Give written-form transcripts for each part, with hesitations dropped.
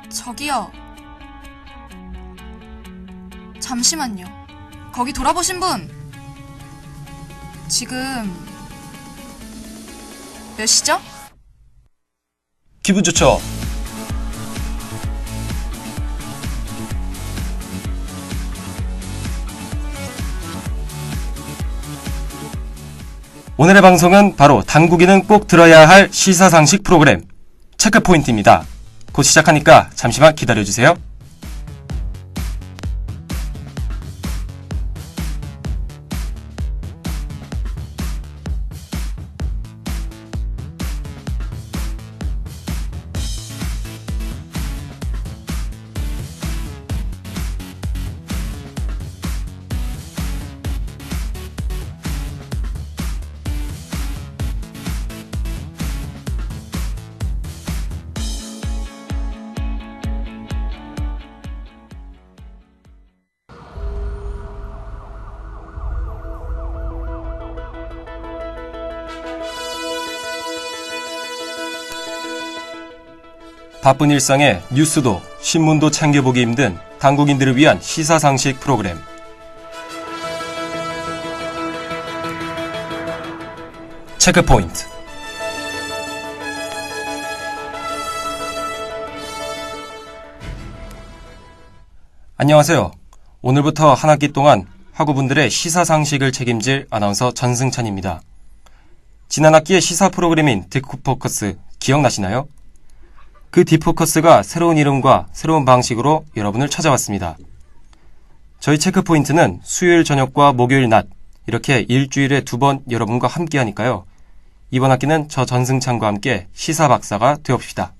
저기요. 잠시만요. 거기 돌아보신 분! 지금 몇 시죠? 기분 좋죠? 오늘의 방송은 바로 당국인은 꼭 들어야 할 시사상식 프로그램 체크포인트입니다. 곧 시작하니까 잠시만 기다려주세요. 바쁜 일상에 뉴스도 신문도 챙겨보기 힘든 당국인들을 위한 시사상식 프로그램 체크포인트. 안녕하세요. 오늘부터 한 학기 동안 학우분들의 시사상식을 책임질 아나운서 전승찬입니다. 지난 학기의 시사 프로그램인 디포커스 기억나시나요? 그 디포커스가 새로운 이름과 새로운 방식으로 여러분을 찾아왔습니다. 저희 체크포인트는 수요일 저녁과 목요일 낮 이렇게 일주일에 2번 여러분과 함께 하니까요. 이번 학기는 저 전승찬과 함께 시사 박사가 되어봅시다.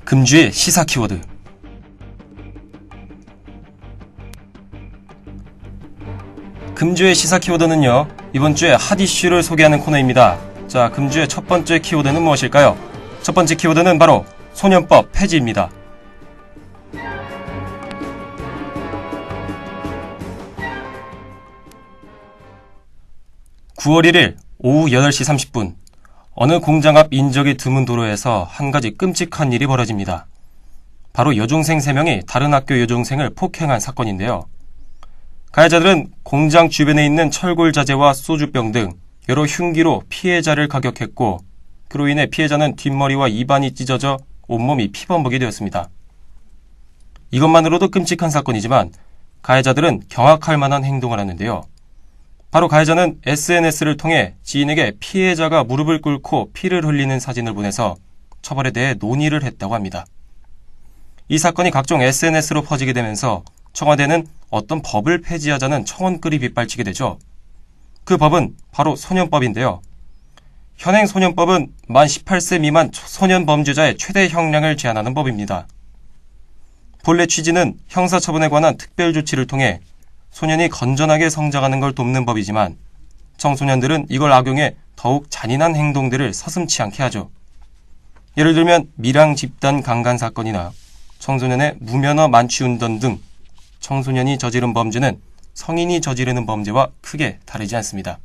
금주의 시사 키워드. 금주의 시사 키워드는요, 이번 주에 핫 이슈를 소개하는 코너입니다. 자, 금주의 첫 번째 키워드는 무엇일까요? 첫 번째 키워드는 바로 소년법 폐지입니다. (9월 1일) 오후 8시 30분 어느 공장 앞 인적이 드문 도로에서 한 가지 끔찍한 일이 벌어집니다. 바로 여중생 3명이 다른 학교 여중생을 폭행한 사건인데요. 가해자들은 공장 주변에 있는 철골 자재와 소주병 등 여러 흉기로 피해자를 가격했고, 그로 인해 피해자는 뒷머리와 입안이 찢어져 온몸이 피범벅이 되었습니다. 이것만으로도 끔찍한 사건이지만 가해자들은 경악할 만한 행동을 하는데요. 바로 가해자는 SNS를 통해 지인에게 피해자가 무릎을 꿇고 피를 흘리는 사진을 보내서 처벌에 대해 논의를 했다고 합니다. 이 사건이 각종 SNS로 퍼지게 되면서 청와대는 어떤 법을 폐지하자는 청원글이 빗발치게 되죠. 그 법은 바로 소년법인데요. 현행 소년법은 만 18세 미만 소년 범죄자의 최대 형량을 제한하는 법입니다. 본래 취지는 형사처분에 관한 특별조치를 통해 소년이 건전하게 성장하는 걸 돕는 법이지만 청소년들은 이걸 악용해 더욱 잔인한 행동들을 서슴지 않게 하죠. 예를 들면 밀양 집단 강간 사건이나 청소년의 무면허 만취 운전 등 청소년이 저지른 범죄는 성인이 저지르는 범죄와 크게 다르지 않습니다.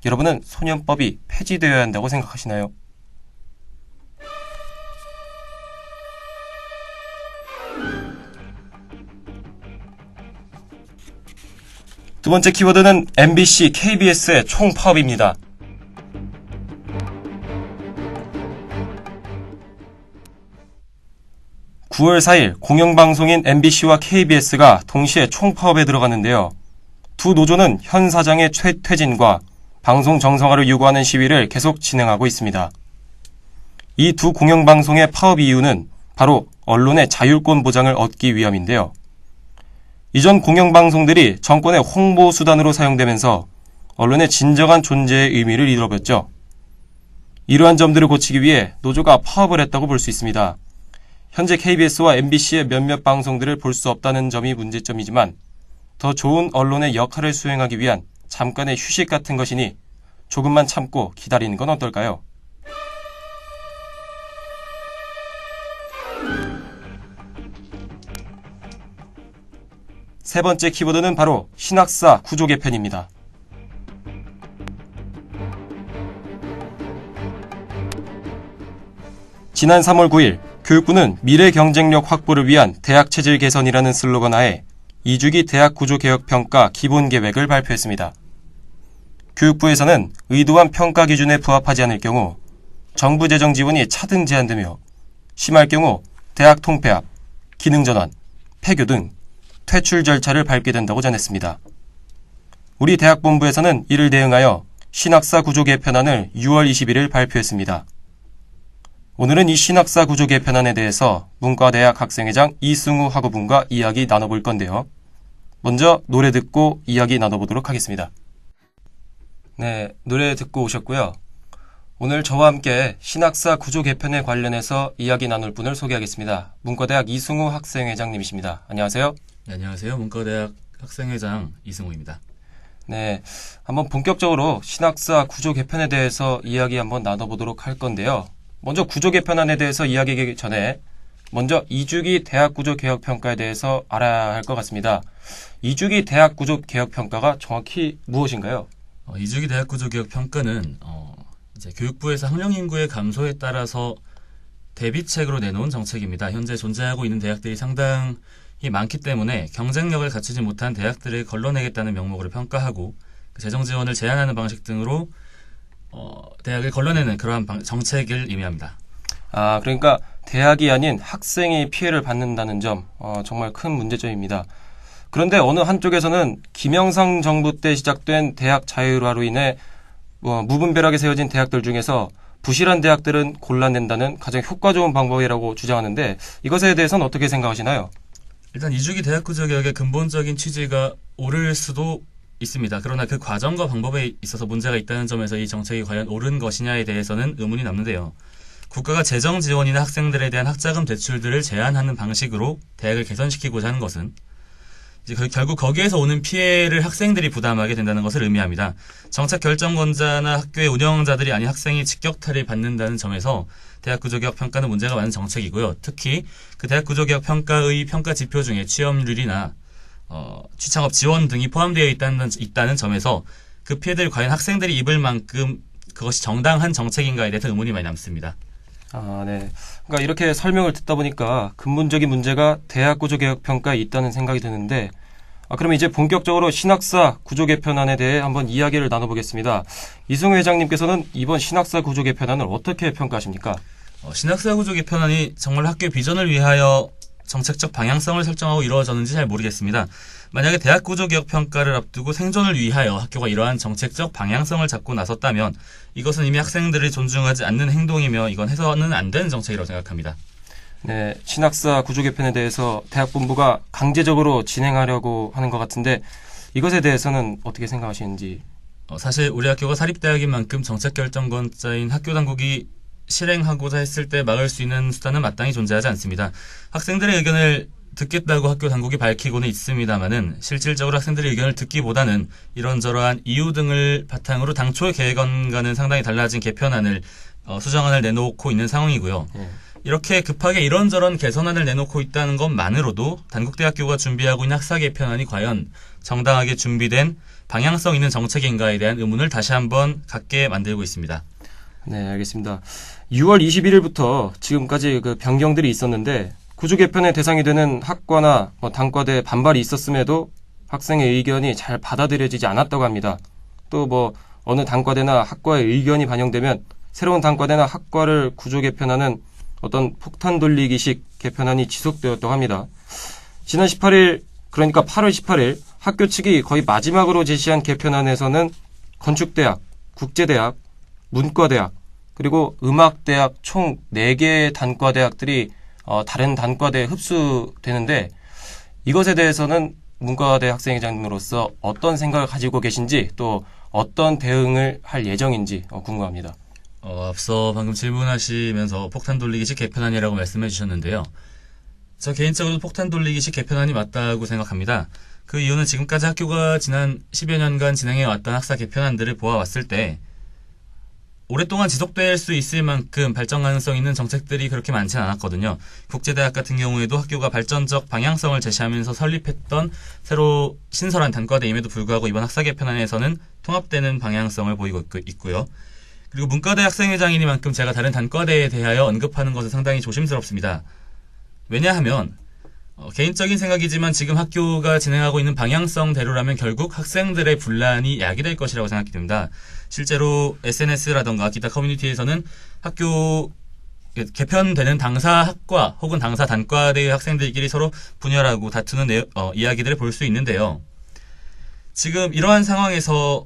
여러분은 소년법이 폐지되어야 한다고 생각하시나요? 두 번째 키워드는 MBC, KBS의 총파업입니다. (9월 4일) 공영방송인 MBC와 KBS가 동시에 총파업에 들어갔는데요. 두 노조는 현 사장의 퇴진과 방송 정상화를 요구하는 시위를 계속 진행하고 있습니다. 이 두 공영방송의 파업 이유는 바로 언론의 자율권 보장을 얻기 위함인데요. 이전 공영방송들이 정권의 홍보 수단으로 사용되면서 언론의 진정한 존재의 의미를 잃어버렸죠. 이러한 점들을 고치기 위해 노조가 파업을 했다고 볼 수 있습니다. 현재 KBS와 MBC의 몇몇 방송들을 볼 수 없다는 점이 문제점이지만 더 좋은 언론의 역할을 수행하기 위한 잠깐의 휴식 같은 것이니 조금만 참고 기다리는 건 어떨까요? 세 번째 키워드는 바로 신학사 구조 개편입니다. 지난 3월 9일 교육부는 미래 경쟁력 확보를 위한 대학 체질 개선이라는 슬로건 하에 2주기 대학 구조 개혁 평가 기본 계획을 발표했습니다. 교육부에서는 의도한 평가 기준에 부합하지 않을 경우 정부 재정 지원이 차등 제한되며 심할 경우 대학 통폐합, 기능 전환, 폐교 등 퇴출 절차를 밟게 된다고 전했습니다. 우리 대학본부에서는 이를 대응하여 신학사 구조 개편안을 6월 21일 발표했습니다. 오늘은 이 신학사 구조 개편안에 대해서 문과대학 학생회장 이승우 학우분과 이야기 나눠볼 건데요. 먼저 노래 듣고 이야기 나눠보도록 하겠습니다. 네, 노래 듣고 오셨고요. 오늘 저와 함께 신학사 구조 개편에 관련해서 이야기 나눌 분을 소개하겠습니다. 문과대학 이승우 학생회장님이십니다. 안녕하세요. 네, 안녕하세요. 문과대학 학생회장 이승우입니다. 네, 한번 본격적으로 신학사 구조 개편에 대해서 이야기 한번 나눠보도록 할 건데요. 먼저 구조 개편안에 대해서 이야기하기 전에 먼저 2주기 대학 구조 개혁 평가에 대해서 알아야 할 것 같습니다. 2주기 대학 구조 개혁 평가가 정확히 무엇인가요? 2주기 대학 구조 개혁 평가는 이제 교육부에서 학령 인구의 감소에 따라서 대비책으로 내놓은 정책입니다. 현재 존재하고 있는 대학들이 상당히 많기 때문에 경쟁력을 갖추지 못한 대학들을 걸러내겠다는 명목으로 평가하고 재정 지원을 제한하는 방식 등으로 대학을 걸러내는 그러한 정책을 의미합니다. 아, 그러니까 대학이 아닌 학생이 피해를 받는다는 점, 정말 큰 문제점입니다. 그런데 어느 한쪽에서는 김영삼 정부 때 시작된 대학 자율화로 인해 무분별하게 세워진 대학들 중에서 부실한 대학들은 골라낸다는 가장 효과 좋은 방법이라고 주장하는데 이것에 대해서는 어떻게 생각하시나요? 일단 2주기 대학 구조 개혁의 근본적인 취지가 옳을 수도 있습니다. 그러나 그 과정과 방법에 있어서 문제가 있다는 점에서 이 정책이 과연 옳은 것이냐에 대해서는 의문이 남는데요. 국가가 재정 지원이나 학생들에 대한 학자금 대출들을 제한하는 방식으로 대학을 개선시키고자 하는 것은 이제 결국 거기에서 오는 피해를 학생들이 부담하게 된다는 것을 의미합니다. 정책 결정권자나 학교의 운영자들이 아닌 학생이 직격탄을 받는다는 점에서 대학 구조개혁 평가는 문제가 많은 정책이고요. 특히 그 대학 구조개혁 평가의 평가 지표 중에 취업률이나 취창업 지원 등이 포함되어 있다는 점에서 그 피해들을 과연 학생들이 입을 만큼 그것이 정당한 정책인가에 대해서 의문이 많이 남습니다. 아, 네. 그러니까 이렇게 설명을 듣다 보니까 근본적인 문제가 대학 구조 개혁 평가에 있다는 생각이 드는데, 그럼 이제 본격적으로 신학사 구조 개편안에 대해 한번 이야기를 나눠보겠습니다. 이승우 회장님께서는 이번 신학사 구조 개편안을 어떻게 평가하십니까? 신학사 구조 개편안이 정말 학교 비전을 위하여 정책적 방향성을 설정하고 이루어졌는지 잘 모르겠습니다. 만약에 대학 구조 개혁 평가를 앞두고 생존을 위하여 학교가 이러한 정책적 방향성을 잡고 나섰다면 이것은 이미 학생들을 존중하지 않는 행동이며 이건 해서는 안 되는 정책이라고 생각합니다. 네, 신학사 구조 개편에 대해서 대학본부가 강제적으로 진행하려고 하는 것 같은데 이것에 대해서는 어떻게 생각하시는지? 사실 우리 학교가 사립대학인 만큼 정책 결정권자인 학교 당국이 실행하고자 했을 때 막을 수 있는 수단은 마땅히 존재하지 않습니다. 학생들의 의견을 듣겠다고 학교 당국이 밝히고는 있습니다만은 실질적으로 학생들의 의견을 듣기보다는 이런저러한 이유 등을 바탕으로 당초의 계획안과는 상당히 달라진 개편안을 수정안을 내놓고 있는 상황이고요. 이렇게 급하게 이런저런 개선안을 내놓고 있다는 것만으로도 단국대학교가 준비하고 있는 학사 개편안이 과연 정당하게 준비된 방향성 있는 정책인가에 대한 의문을 다시 한번 갖게 만들고 있습니다. 네, 알겠습니다. 6월 21일부터 지금까지 그 변경들이 있었는데 구조 개편의 대상이 되는 학과나 단과대 반발이 있었음에도 학생의 의견이 잘 받아들여지지 않았다고 합니다. 또 어느 단과대나 학과의 의견이 반영되면 새로운 단과대나 학과를 구조 개편하는 어떤 폭탄 돌리기식 개편안이 지속되었다고 합니다. 지난 18일, 그러니까 8월 18일 학교 측이 거의 마지막으로 제시한 개편안에서는 건축대학, 국제대학, 문과대학, 그리고 음악대학 총 4개의 단과대학들이 다른 단과대에 흡수되는데 이것에 대해서는 문과대 학생회장님으로서 어떤 생각을 가지고 계신지 또 어떤 대응을 할 예정인지 궁금합니다. 앞서 방금 질문하시면서 폭탄 돌리기식 개편안이라고 말씀해 주셨는데요. 저 개인적으로 폭탄 돌리기식 개편안이 맞다고 생각합니다. 그 이유는 지금까지 학교가 지난 10여 년간 진행해왔던 학사 개편안들을 보아왔을 때 오랫동안 지속될 수 있을 만큼 발전 가능성 있는 정책들이 그렇게 많지는 않았거든요. 국제대학 같은 경우에도 학교가 발전적 방향성을 제시하면서 설립했던 새로 신설한 단과대임에도 불구하고 이번 학사 개편안에서는 통합되는 방향성을 보이고 있고요. 그리고 문과대 학생회장이니만큼 제가 다른 단과대에 대하여 언급하는 것은 상당히 조심스럽습니다. 왜냐하면 개인적인 생각이지만 지금 학교가 진행하고 있는 방향성대로라면 결국 학생들의 분란이 야기될 것이라고 생각이 듭니다. 실제로 SNS라던가 기타 커뮤니티에서는 학교 개편되는 당사학과 혹은 당사 단과대의 학생들끼리 서로 분열하고 다투는 이야기들을 볼 수 있는데요. 지금 이러한 상황에서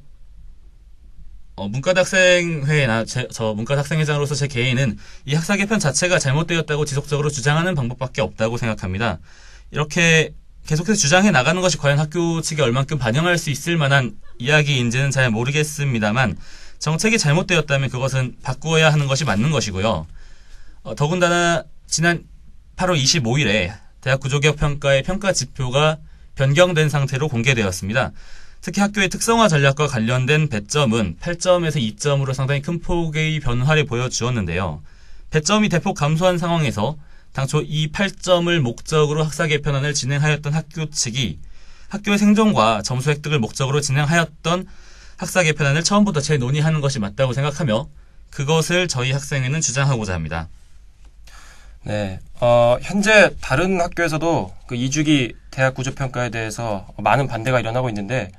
문과대 학생회나 저 문과대 학생회장으로서 제 개인은 이 학사 개편 자체가 잘못되었다고 지속적으로 주장하는 방법밖에 없다고 생각합니다. 이렇게 계속해서 주장해 나가는 것이 과연 학교 측에 얼만큼 반영할 수 있을 만한 이야기인지는 잘 모르겠습니다만 정책이 잘못되었다면 그것은 바꾸어야 하는 것이 맞는 것이고요. 더군다나 지난 8월 25일에 대학 구조개혁 평가의 평가 지표가 변경된 상태로 공개되었습니다. 특히 학교의 특성화 전략과 관련된 배점은 8점에서 2점으로 상당히 큰 폭의 변화를 보여주었는데요. 배점이 대폭 감소한 상황에서 당초 이 8점을 목적으로 학사 개편안을 진행하였던 학교 측이 학교의 생존과 점수 획득을 목적으로 진행하였던 학사 개편안을 처음부터 재논의하는 것이 맞다고 생각하며 그것을 저희 학생회는 주장하고자 합니다. 네, 현재 다른 학교에서도 그 2주기 대학 구조평가에 대해서 많은 반대가 일어나고 있는데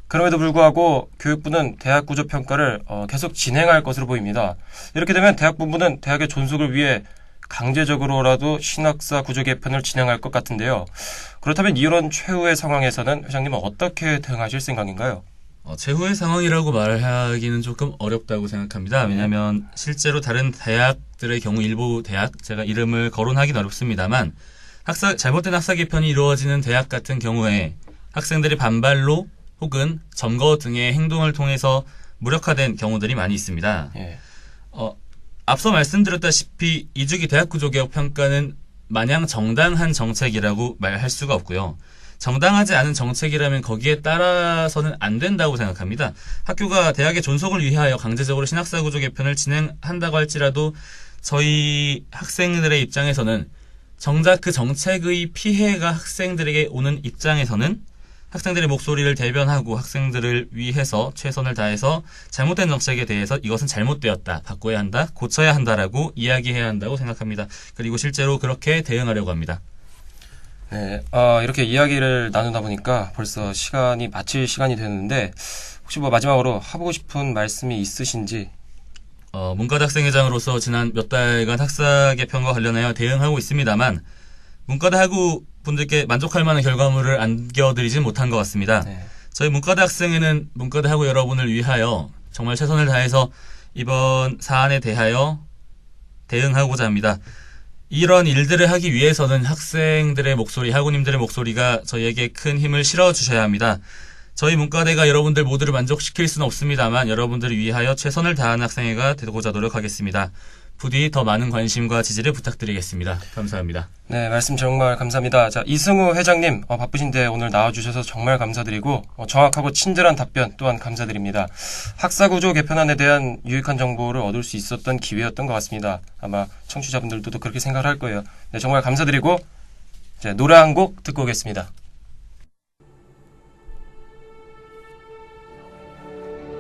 그럼에도 불구하고 교육부는 대학 구조평가를 계속 진행할 것으로 보입니다. 이렇게 되면 대학본부는 대학의 존속을 위해 강제적으로라도 신학사 구조 개편을 진행할 것 같은데요. 그렇다면 이런 최후의 상황에서는 회장님은 어떻게 대응하실 생각인가요? 최후의 상황이라고 말하기는 조금 어렵다고 생각합니다. 왜냐하면 실제로 다른 대학들의 경우 일부 대학, 제가 이름을 거론하기는 어렵습니다만 잘못된 학사 개편이 이루어지는 대학 같은 경우에 학생들이 반발로 혹은 점거 등의 행동을 통해서 무력화된 경우들이 많이 있습니다. 예. 앞서 말씀드렸다시피 2주기 대학구조개혁 평가는 마냥 정당한 정책이라고 말할 수가 없고요. 정당하지 않은 정책이라면 거기에 따라서는 안 된다고 생각합니다. 학교가 대학의 존속을 위하여 강제적으로 신학사 구조 개편을 진행한다고 할지라도 저희 학생들의 입장에서는 정작 그 정책의 피해가 학생들에게 오는 입장에서는 학생들의 목소리를 대변하고 학생들을 위해서 최선을 다해서 잘못된 정책에 대해서 이것은 잘못되었다, 바꿔야 한다, 고쳐야 한다라고 이야기해야 한다고 생각합니다. 그리고 실제로 그렇게 대응하려고 합니다. 네, 이렇게 이야기를 나누다 보니까 벌써 시간이 마칠 시간이 되는데 혹시 마지막으로 하고 싶은 말씀이 있으신지? 문과대 학생회장으로서 지난 몇 달간 학사 개편과 관련하여 대응하고 있습니다만 문과대 학우 분들께 만족할 만한 결과물을 안겨드리진 못한 것 같습니다. 네. 저희 문과대 학생회는 문과대 학우 여러분을 위하여 정말 최선을 다해서 이번 사안에 대하여 대응하고자 합니다. 이런 일들을 하기 위해서는 학생들의 목소리, 학우님들의 목소리가 저희에게 큰 힘을 실어주셔야 합니다. 저희 문과대가 여러분들 모두를 만족시킬 수는 없습니다만 여러분들을 위하여 최선을 다하는 학생회가 되고자 노력하겠습니다. 부디 더 많은 관심과 지지를 부탁드리겠습니다. 감사합니다. 네, 말씀 정말 감사합니다. 자, 이승우 회장님, 바쁘신데 오늘 나와주셔서 정말 감사드리고 정확하고 친절한 답변 또한 감사드립니다. 학사구조 개편안에 대한 유익한 정보를 얻을 수 있었던 기회였던 것 같습니다. 아마 청취자분들도 그렇게 생각을 할 거예요. 네, 정말 감사드리고 이제 노래 한 곡 듣고 오겠습니다.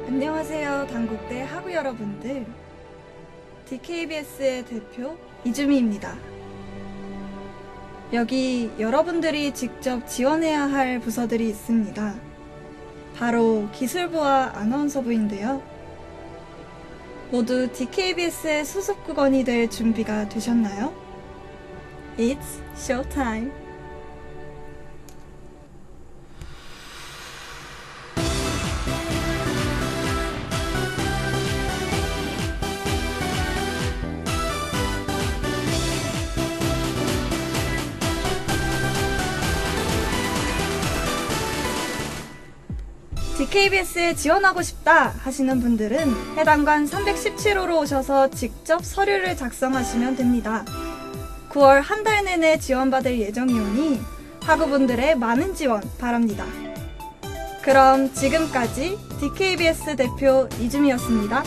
안녕하세요, 단국대 학우 여러분들. DKBS의 대표 이주미입니다. 여기 여러분들이 직접 지원해야 할 부서들이 있습니다. 바로 기술부와 아나운서부인데요. 모두 DKBS의 소속국원이 될 준비가 되셨나요? It's showtime! DKBS에 지원하고 싶다 하시는 분들은 해당관 317호로 오셔서 직접 서류를 작성하시면 됩니다. 9월 한 달 내내 지원받을 예정이오니 학우분들의 많은 지원 바랍니다. 그럼 지금까지 DKBS 대표 이주미였습니다.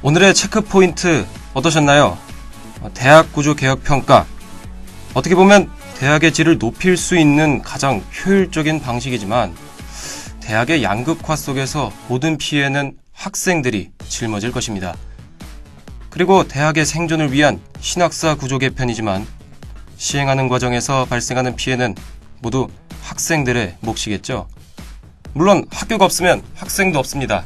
오늘의 체크포인트 어떠셨나요? 대학 구조 개혁 평가. 어떻게 보면 대학의 질을 높일 수 있는 가장 효율적인 방식이지만 대학의 양극화 속에서 모든 피해는 학생들이 짊어질 것입니다. 그리고 대학의 생존을 위한 신학사 구조 개편이지만 시행하는 과정에서 발생하는 피해는 모두 학생들의 몫이겠죠. 물론 학교가 없으면 학생도 없습니다.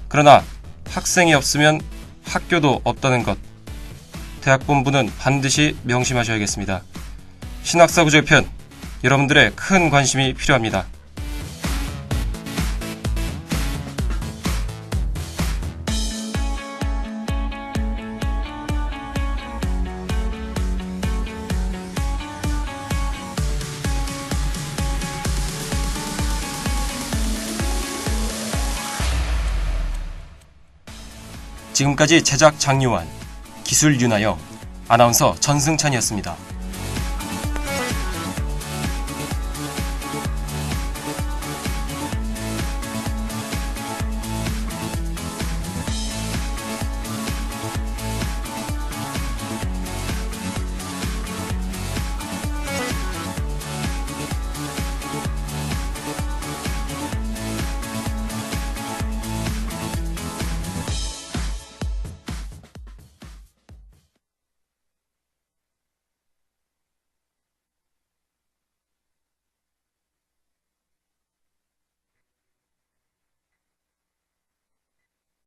그러나 학생이 없으면 학교도 없다는 것. 대학본부는 반드시 명심하셔야겠습니다. 신학사 구조 개편, 여러분들의 큰 관심이 필요합니다. 지금까지 제작 장유한, 기술 윤하영, 아나운서 전승찬이었습니다.